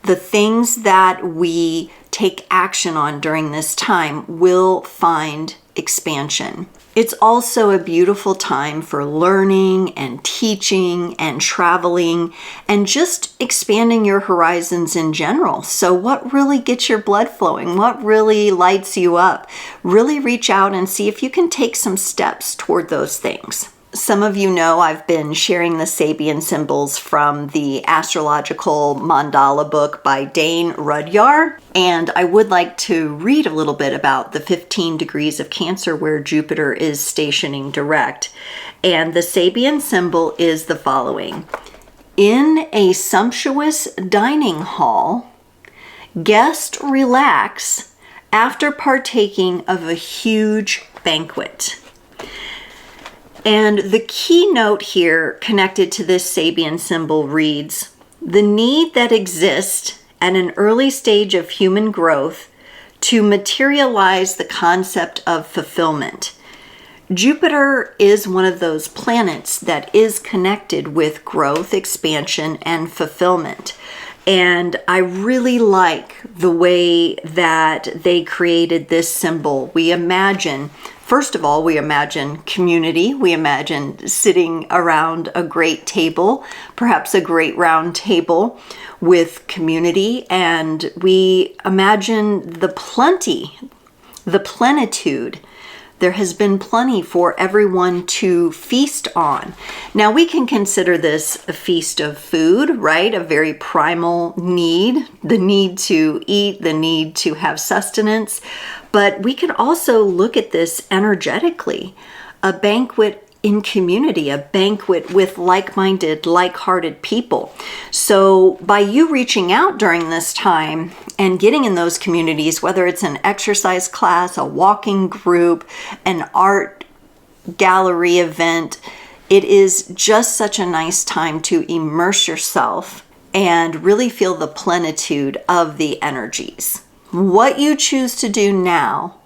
The things that we take action on during this time will find expansion. It's also a beautiful time for learning and teaching and traveling and just expanding your horizons in general. So what really gets your blood flowing? What really lights you up? Really reach out and see if you can take some steps toward those things. Some of you know I've been sharing the Sabian symbols from the astrological mandala book by Dane Rudyard, and I would like to read a little bit about the 15 degrees of Cancer where Jupiter is stationing direct. And the Sabian symbol is the following. In a sumptuous dining hall, guests relax after partaking of a huge banquet. And the keynote here connected to this Sabian symbol reads, the need that exists at an early stage of human growth to materialize the concept of fulfillment. Jupiter is one of those planets that is connected with growth, expansion, and fulfillment. And I really like the way that they created this symbol. First of all, we imagine community. We imagine sitting around a great table, perhaps a great round table with community. And we imagine the plenitude. There has been plenty for everyone to feast on. Now we can consider this a feast of food, right? A very primal need, the need to eat, the need to have sustenance. But we can also look at this energetically, a banquet in community, a banquet with like-minded, like-hearted people. So by you reaching out during this time and getting in those communities, whether it's an exercise class, a walking group, an art gallery event, it is just such a nice time to immerse yourself and really feel the plenitude of the energies. What you choose to do now,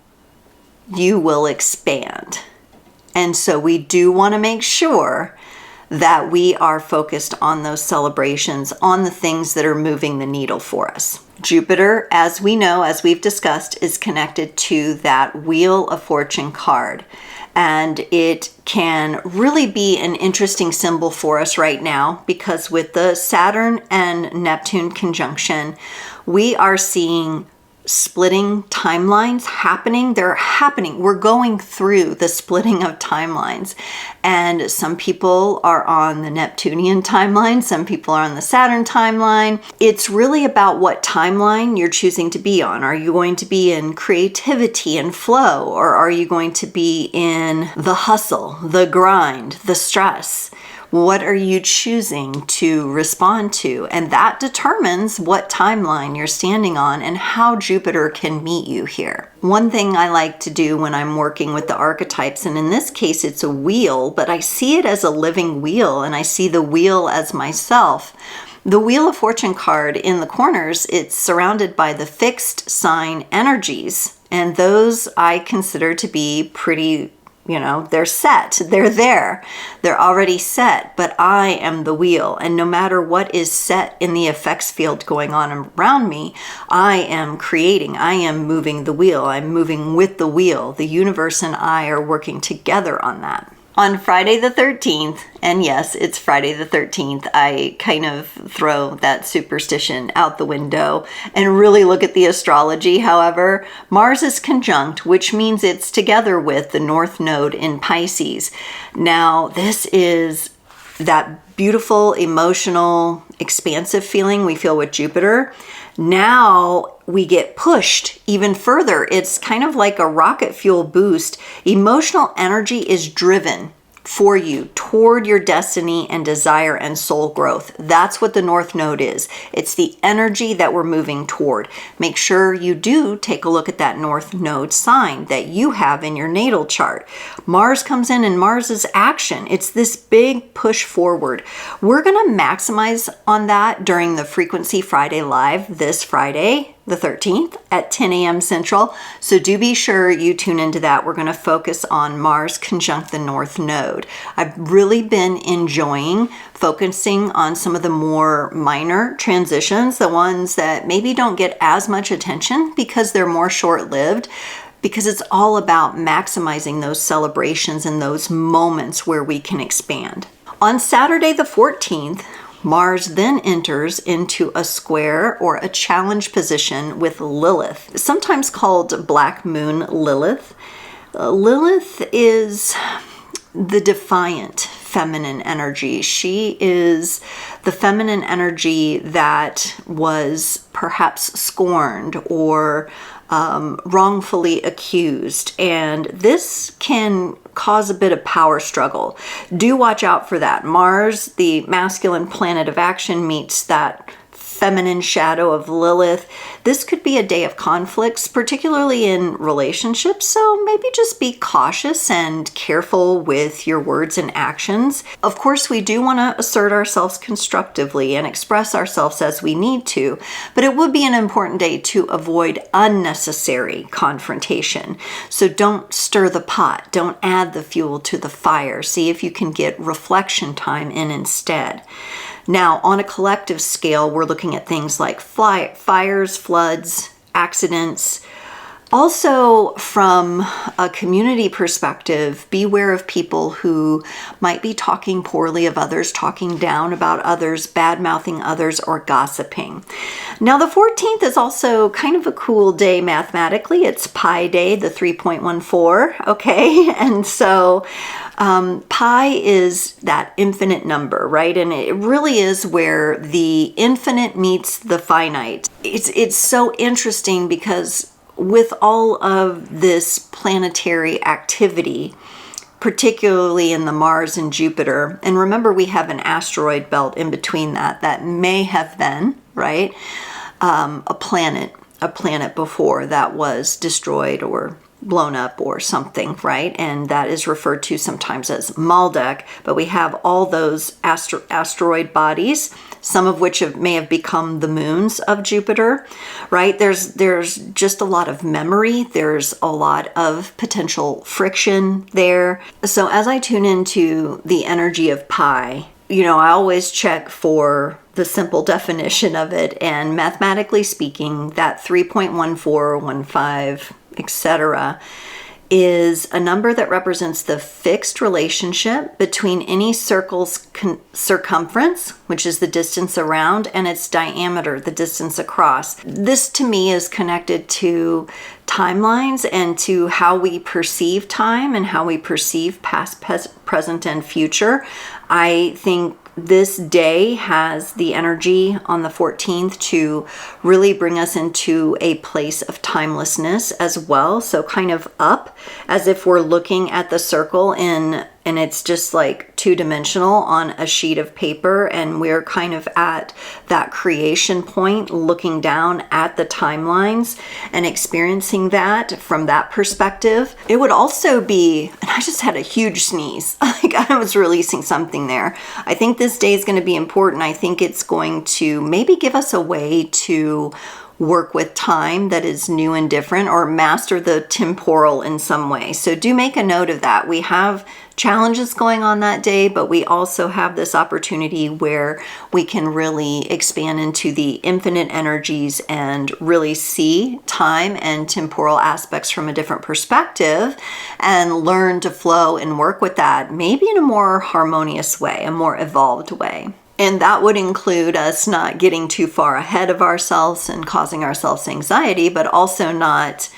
you will expand. And so we do want to make sure that we are focused on those celebrations, on the things that are moving the needle for us. Jupiter, as we know, as we've discussed, is connected to that Wheel of Fortune card. And it can really be an interesting symbol for us right now because with the Saturn and Neptune conjunction, we are seeing splitting timelines happening. They're happening. We're going through the splitting of timelines. And some people are on the Neptunian timeline. Some people are on the Saturn timeline. It's really about what timeline you're choosing to be on. Are you going to be in creativity and flow? Or are you going to be in the hustle, the grind, the stress? What are you choosing to respond to? And that determines what timeline you're standing on and how Jupiter can meet you here. One thing I like to do when I'm working with the archetypes, and in this case it's a wheel, but I see it as a living wheel and I see the wheel as myself. The Wheel of Fortune card in the corners, it's surrounded by the fixed sign energies, and those I consider to be pretty they're set, they're there, they're already set, but I am the wheel. And no matter what is set in the effects field going on around me, I am creating, I am moving the wheel, I'm moving with the wheel. The universe and I are working together on that. On Friday the 13th, and yes, it's Friday the 13th, I kind of throw that superstition out the window and really look at the astrology. However, Mars is conjunct, which means it's together with the North Node in Pisces. Now, this is that beautiful, emotional, expansive feeling we feel with Jupiter. Now we get pushed even further. It's kind of like a rocket fuel boost. Emotional energy is driven for you toward your destiny and desire and soul growth. That's what the North Node is. It's the energy that we're moving toward. Make sure you do take a look at that North Node sign that you have in your natal chart. Mars comes in and Mars is action. It's this big push forward. We're going to maximize on that during the Frequency Friday Live this Friday, the 13th at 10 a.m. Central. So do be sure you tune into that. We're going to focus on Mars conjunct the North Node. I've really been enjoying focusing on some of the more minor transitions, the ones that maybe don't get as much attention because they're more short-lived, because it's all about maximizing those celebrations and those moments where we can expand. On Saturday the 14th, Mars then enters into a square or a challenge position with Lilith, sometimes called Black Moon Lilith. Lilith is the defiant feminine energy. She is the feminine energy that was perhaps scorned or wrongfully accused. And this can cause a bit of power struggle. Do watch out for that. Mars, the masculine planet of action, meets that feminine shadow of Lilith. This could be a day of conflicts, particularly in relationships, so maybe just be cautious and careful with your words and actions. Of course, we do want to assert ourselves constructively and express ourselves as we need to, but it would be an important day to avoid unnecessary confrontation. So don't stir the pot, don't add the fuel to the fire. See if you can get reflection time in instead. Now, on a collective scale, we're looking at things like fires, floods, accidents. Also, from a community perspective, beware of people who might be talking poorly of others, talking down about others, bad-mouthing others, or gossiping. Now, the 14th is also kind of a cool day mathematically. It's Pi Day, the 3.14, okay? And so pi is that infinite number, right? And it really is where the infinite meets the finite. It's so interesting because with all of this planetary activity, particularly in the Mars and Jupiter, and remember we have an asteroid belt in between that may have been, right, a planet before that was destroyed or blown up or something, right? And that is referred to sometimes as Maldek, but we have all those asteroid bodies, some of which may have become the moons of Jupiter, right? There's just a lot of memory. There's a lot of potential friction there. So as I tune into the energy of pi, I always check for the simple definition of it. And mathematically speaking, that 3.1415, etc., is a number that represents the fixed relationship between any circle's circumference, which is the distance around, and its diameter, the distance across. This to me is connected to timelines and to how we perceive time and how we perceive past, present, and future. I think this day has the energy on the 14th to really bring us into a place of timelessness as well. So kind of up, as if we're looking at the circle and it's just like two-dimensional on a sheet of paper, and we're kind of at that creation point, looking down at the timelines and experiencing that from that perspective. It would also be, and I just had a huge sneeze, like I was releasing something there. I think this day is going to be important. I think it's going to maybe give us a way to work with time that is new and different, or master the temporal in some way. So do make a note of that. We have challenges going on that day, but we also have this opportunity where we can really expand into the infinite energies and really see time and temporal aspects from a different perspective and learn to flow and work with that, maybe in a more harmonious way, a more evolved way. And that would include us not getting too far ahead of ourselves and causing ourselves anxiety, but also not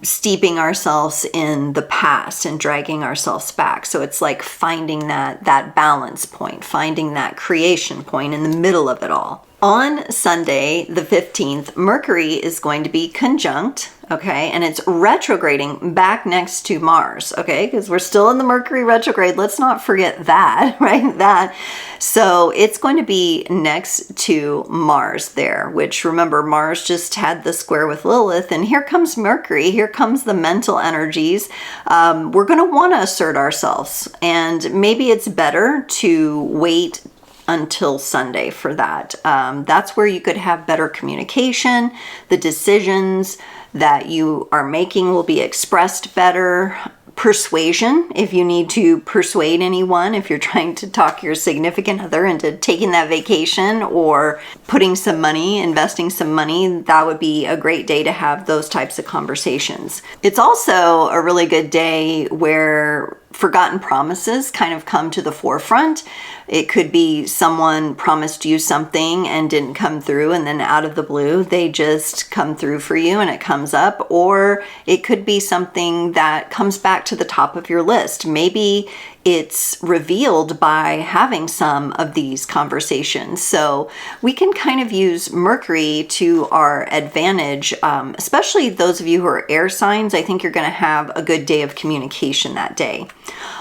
steeping ourselves in the past and dragging ourselves back. So it's like finding that balance point, finding that creation point in the middle of it all. On Sunday, the 15th, Mercury is going to be conjunct, okay? And it's retrograding back next to Mars, okay? Because we're still in the Mercury retrograde. Let's not forget that, right? That. So it's going to be next to Mars there, which remember, Mars just had the square with Lilith. And here comes Mercury. Here comes the mental energies. We're going to want to assert ourselves. And maybe it's better to wait until Sunday for that. That's where you could have better communication. The decisions that you are making will be expressed better. Persuasion, if you need to persuade anyone, if you're trying to talk your significant other into taking that vacation or putting some money, investing some money, that would be a great day to have those types of conversations. It's also a really good day where forgotten promises kind of come to the forefront. It could be someone promised you something and didn't come through, and then out of the blue, they just come through for you and it comes up. Or it could be something that comes back to the top of your list. Maybe it's revealed by having some of these conversations. So we can kind of use Mercury to our advantage, especially those of you who are air signs. I think you're going to have a good day of communication that day.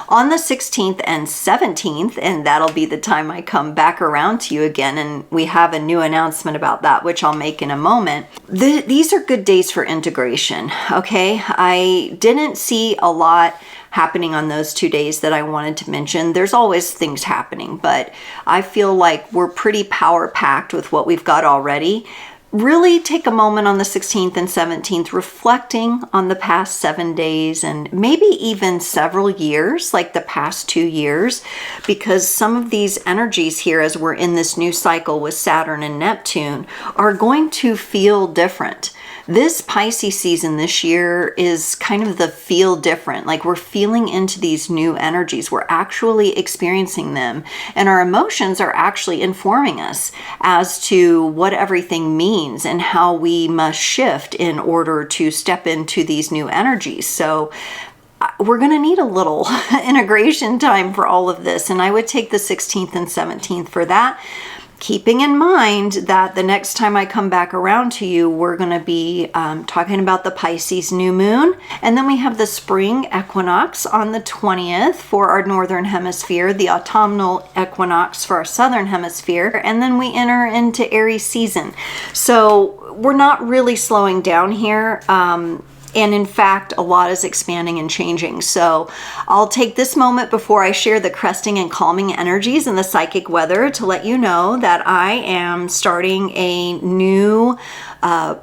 On the 16th and 17th, and that'll be the time I come back around to you again, and we have a new announcement about that, which I'll make in a moment. These are good days for integration, okay? I didn't see a lot happening on those 2 days that I wanted to mention. There's always things happening, but I feel like we're pretty power-packed with what we've got already. Really take a moment on the 16th and 17th, reflecting on the past 7 days and maybe even several years, like the past 2 years, because some of these energies here, as we're in this new cycle with Saturn and Neptune, are going to feel different. This Pisces season this year is kind of the feel different. Like we're feeling into these new energies. We're actually experiencing them. And our emotions are actually informing us as to what everything means and how we must shift in order to step into these new energies. So we're going to need a little integration time for all of this. And I would take the 16th and 17th for that. Keeping in mind that the next time I come back around to you, we're going to be talking about the Pisces new moon. And then we have the spring equinox on the 20th for our northern hemisphere, the autumnal equinox for our southern hemisphere. And then we enter into Aries season. So we're not really slowing down here. And in fact, a lot is expanding and changing. So I'll take this moment before I share the cresting and calming energies and the psychic weather to let you know that I am starting a new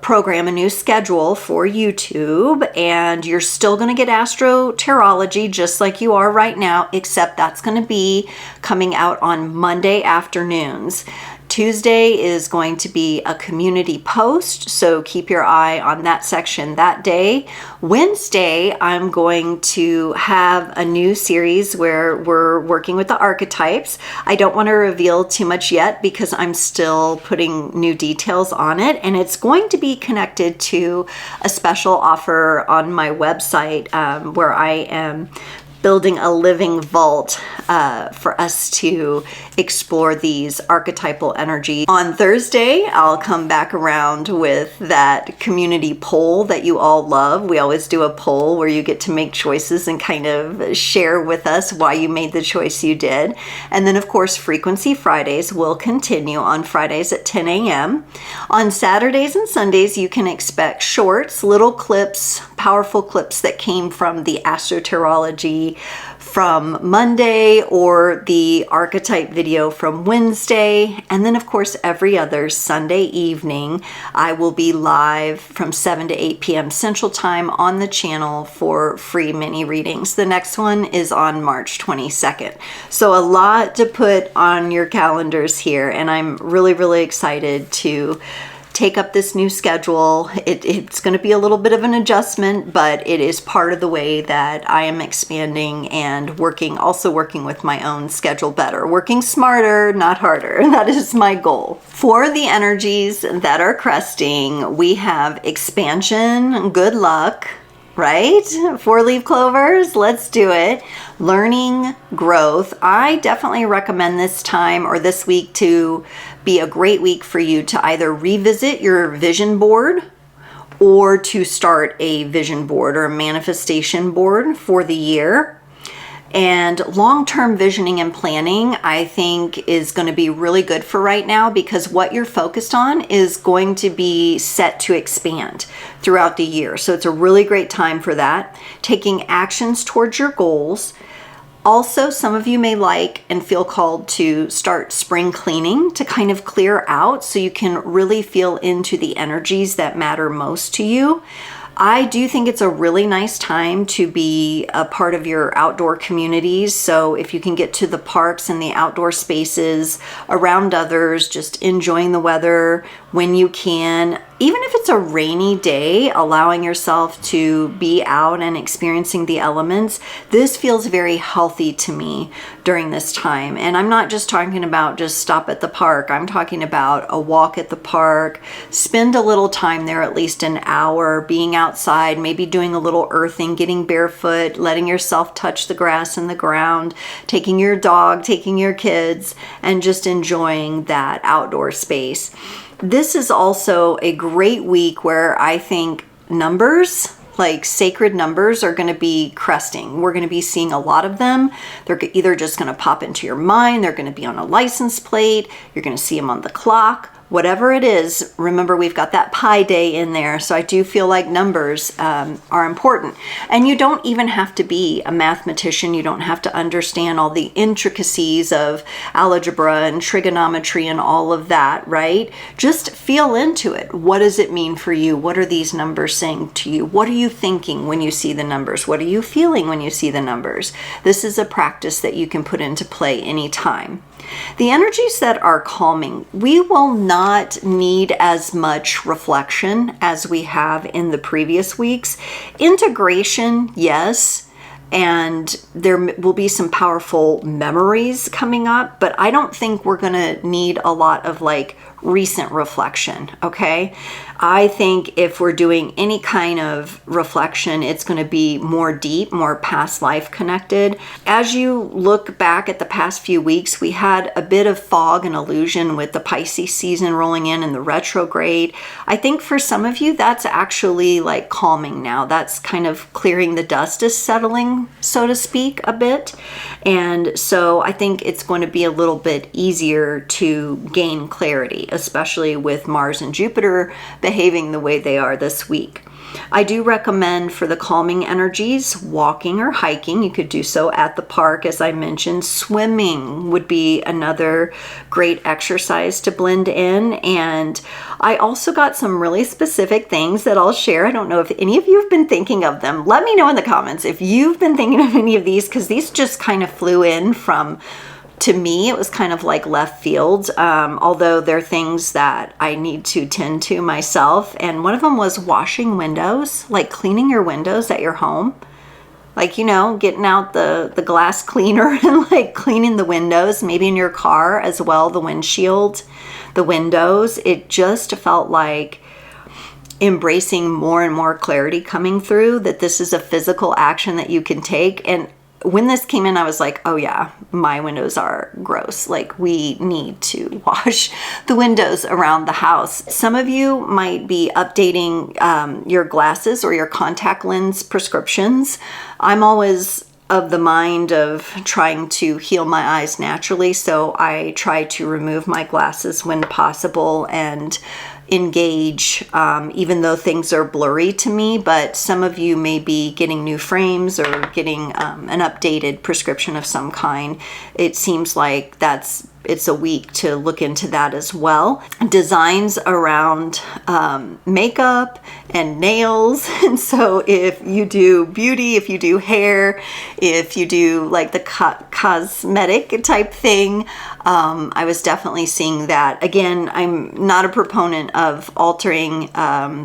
program, a new schedule for YouTube, and you're still going to get Astrotarology just like you are right now, except that's going to be coming out on Monday afternoons. Tuesday is going to be a community post, so keep your eye on that section that day. Wednesday, I'm going to have a new series where we're working with the archetypes. I don't want to reveal too much yet because I'm still putting new details on it, and it's going to be connected to a special offer on my website where I am building a living vault for us to explore these archetypal energies. On Thursday, I'll come back around with that community poll that you all love. We always do a poll where you get to make choices and kind of share with us why you made the choice you did. And then, of course, Frequency Fridays will continue on Fridays at 10 a.m. On Saturdays and Sundays, you can expect shorts, little clips, powerful clips that came from the Astrotarology from Monday, or the archetype video from Wednesday. And then of course, every other Sunday evening, I will be live from 7 to 8 p.m. Central Time on the channel for free mini readings. The next one is on March 22nd. So a lot to put on your calendars here, and I'm really, really excited to take up this new schedule. It's going to be a little bit of an adjustment, but it is part of the way that I am expanding and also working with my own schedule better. Working smarter, not harder. That is my goal. For the energies that are cresting, we have expansion, good luck, right? 4-leaf clovers, let's do it. Learning, growth. I definitely recommend this time or this week to be a great week for you to either revisit your vision board or to start a vision board or a manifestation board for the year. And long-term visioning and planning, I think, is going to be really good for right now, because what you're focused on is going to be set to expand throughout the year. So it's a really great time for that. Taking actions towards your goals. Also, some of you may like and feel called to start spring cleaning to kind of clear out so you can really feel into the energies that matter most to you. I do think it's a really nice time to be a part of your outdoor communities. So if you can get to the parks and the outdoor spaces around others, just enjoying the weather when you can. Even if it's a rainy day, allowing yourself to be out and experiencing the elements, this feels very healthy to me during this time. And I'm not just talking about just stop at the park. I'm talking about a walk at the park, spend a little time there, at least an hour, being outside, maybe doing a little earthing, getting barefoot, letting yourself touch the grass and the ground, taking your dog, taking your kids, and just enjoying that outdoor space. This is also a great week where I think numbers, like sacred numbers, are going to be cresting. We're going to be seeing a lot of them. They're either just going to pop into your mind, they're going to be on a license plate, you're going to see them on the clock. Whatever it is, remember we've got that Pi Day in there, so I do feel like numbers are important. And you don't even have to be a mathematician. You don't have to understand all the intricacies of algebra and trigonometry and all of that, right? Just feel into it. What does it mean for you? What are these numbers saying to you? What are you thinking when you see the numbers? What are you feeling when you see the numbers? This is a practice that you can put into play anytime. The energies that are calming, we will not need as much reflection as we have in the previous weeks. Integration, yes, and there will be some powerful memories coming up, but I don't think we're going to need a lot of like recent reflection, okay? I think if we're doing any kind of reflection, it's going to be more deep, more past life connected. As you look back at the past few weeks, we had a bit of fog and illusion with the Pisces season rolling in and the retrograde. I think for some of you, that's actually like calming now. That's kind of clearing the dust, is settling, so to speak, a bit. And so I think it's going to be a little bit easier to gain clarity, especially with Mars and Jupiter behaving the way they are this week. I do recommend for the calming energies, walking or hiking. You could do so at the park, as I mentioned. Swimming would be another great exercise to blend in. And I also got some really specific things that I'll share. I don't know if any of you have been thinking of them. Let me know in the comments if you've been thinking of any of these, because these just kind of flew in from, to me, it was kind of like left field, although they're things that I need to tend to myself. And one of them was washing windows, like cleaning your windows at your home. Like, you know, getting out the glass cleaner and like cleaning the windows, maybe in your car as well, the windshield, the windows. It just felt like embracing more and more clarity coming through, that this is a physical action that you can take. And when this came in, I was like, oh yeah, my windows are gross. Like, we need to wash the windows around the house. Some of you might be updating your glasses or your contact lens prescriptions. I'm always of the mind of trying to heal my eyes naturally, so I try to remove my glasses when possible and engage, even though things are blurry to me, but some of you may be getting new frames or getting an updated prescription of some kind. It seems like it's a week to look into that as well. Designs around makeup and nails. And so if you do beauty, if you do hair, if you do like the cosmetic type thing, I was definitely seeing that. Again, I'm not a proponent of altering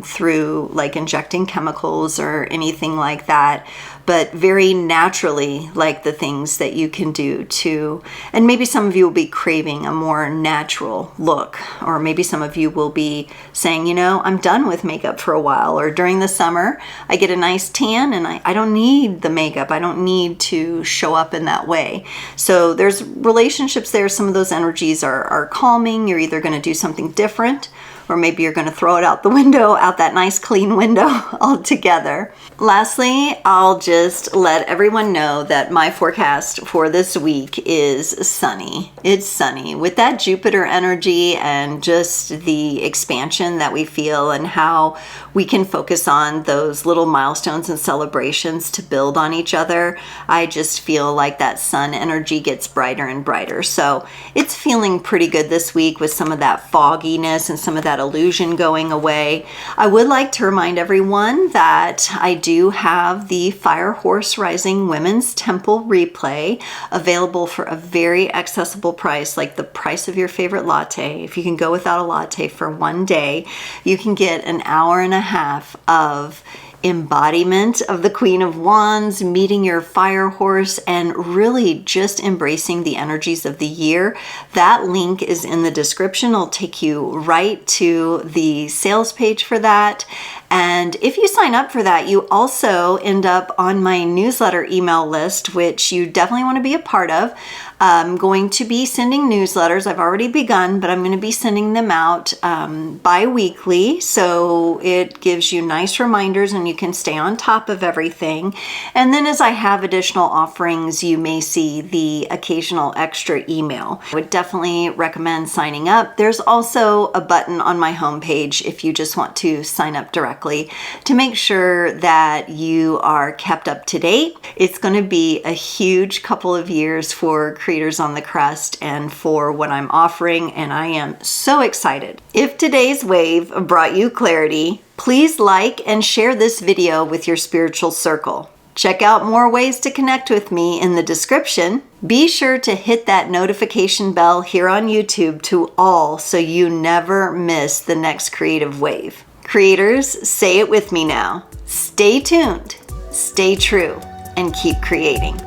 through like injecting chemicals or anything like that, but very naturally, like the things that you can do to, and maybe some of you will be craving a more natural look, or maybe some of you will be saying, you know, I'm done with makeup for a while, or during the summer, I get a nice tan and I don't need the makeup. I don't need to show up in that way. So there's relationships there. Some of those energies are calming. You're either going to do something different, or maybe you're going to throw it out the window, out that nice clean window altogether. Lastly, I'll just let everyone know that my forecast for this week is sunny. It's sunny with that Jupiter energy and just the expansion that we feel and how we can focus on those little milestones and celebrations to build on each other. I just feel like that sun energy gets brighter and brighter. So it's feeling pretty good this week with some of that fogginess and some of that illusion going away. I would like to remind everyone that I do have the Fire Horse Rising Women's Temple replay available for a very accessible price, like the price of your favorite latte. If you can go without a latte for one day, you can get an hour and a half of embodiment of the Queen of Wands, meeting your fire horse, and really just embracing the energies of the year. That link is in the description. It'll take you right to the sales page for that. And if you sign up for that, you also end up on my newsletter email list, which you definitely want to be a part of. I'm going to be sending newsletters. I've already begun, but I'm going to be sending them out bi-weekly. So it gives you nice reminders and you can stay on top of everything. And then as I have additional offerings, you may see the occasional extra email. I would definitely recommend signing up. There's also a button on my homepage if you just want to sign up directly to make sure that you are kept up to date. It's going to be a huge couple of years for creators on the Crest and for what I'm offering, and I am so excited. If today's wave brought you clarity, please like and share this video with your spiritual circle. Check out more ways to connect with me in the description. Be sure to hit that notification bell here on YouTube to all so you never miss the next creative wave. Creators, say it with me now. Stay tuned, stay true, and keep creating.